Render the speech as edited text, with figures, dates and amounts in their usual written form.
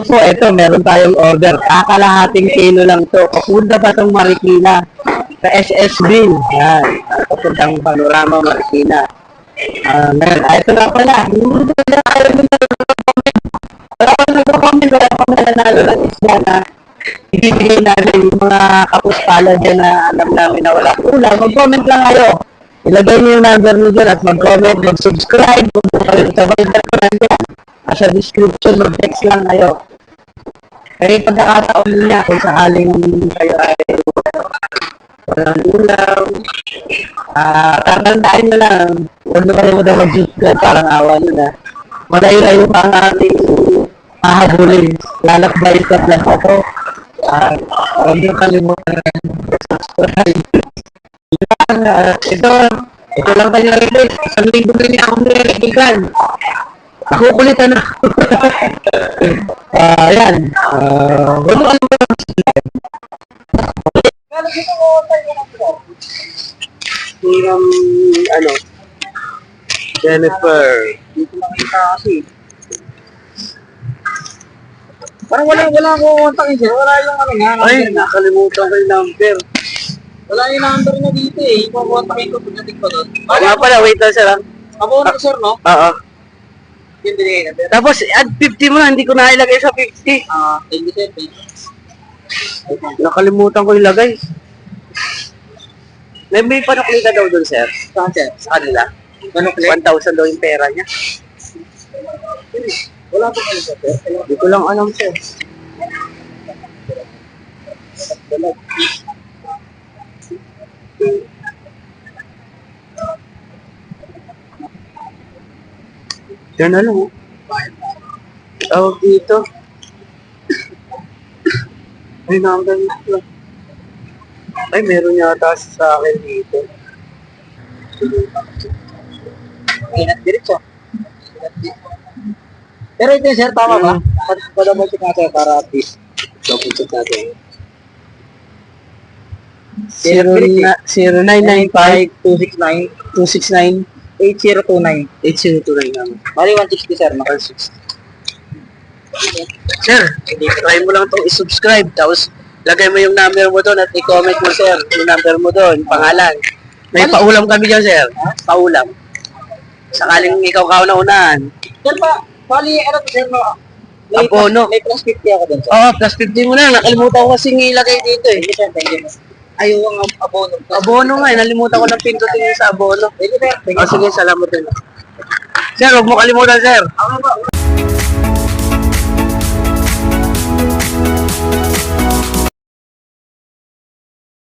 po, ito, meron tayong order. Kakalahating kilo lang to. Papunta pa itong Marikina. Sa SS Bill. Yan. Papuntang Panorama, Marikina. Ngayon, ito na pala. Wala pa nag-comment. Wala pa nanalo ng isda na ibibigay namin yung mga kapuspala dyan na alam namin na wala kulang. Mag-comment lang kayo. Ilagay niyo yung number niyo dyan at mag-comment, mag-subscribe. Kung kayo sa Viber ko nandiyan. Sa description, mag-text lang kayo. Kaya pagkakataon niya kung sakaling kayo ay walang ulam. Tatandaan nyo lang. Huwag na kayo na mag-subscribe. Parang awa nyo na. Malayo-layo pa ang ating mahabulin. Lalakbay sa plus ako. Huwag nyo kalimutan na subscribe. Ito lang tayo release. Isang linggo na niya akong nililigan. Nakukulitan na. Ayan. Huwag nyo kalimutan na subscribe. Ano? Jennifer. Dito makita kasi. Parang wala akong kontakin siya. Wala yung ano nga. Ay, nakalimutan ko yung number. Wala yung number na dito eh. Ipakontakin ko pagdating ko doon. Nga pala, wait lang sir. Abono sir, no? Oo. Yung binigay na. Tapos, add 50 mo na, hindi ko nailagay sa 50. Thank you sir. Nakalimutan ko ilagay. May panuklita daw doon, sir. Saan sir? Sa kanila. Panukli? 1,000 daw yung pera niya. Wala pa kayo sir. Hindi ko lang alam, sir. Yan na lang, oh. Tawag dito. Ay, number nito. Ay, meron yata sa akin dito. Inat diretso. Pero ito yung sir, tama ba? Pala mo check natin para at least. Double check natin. 0995-269-8029 naman. Bali 160 sir, no? 160. Sir, try mo lang itong i-subscribe. Tapos, lagay mo yung number mo doon at i-comment mo, sir. Yung number mo doon, pangalan. May paulam kami dyan, sir. Paulam. Sakaling ikaw kauna-unahan. Sir pa, bali ano to sir, no? Abono. May plus 50 ako dun sir. Oo, plus 50 mo na. Nakalimutan ko kasing ilagay dito eh. Thank you sir, thank you. Ayaw ang abono. Abono nga eh. Nalimutan ko ng pindutin yung sa abono. Thank you sir, thank O you. sige, salamat din. Sir, huwag mo kalimutan, sir. Ako ba?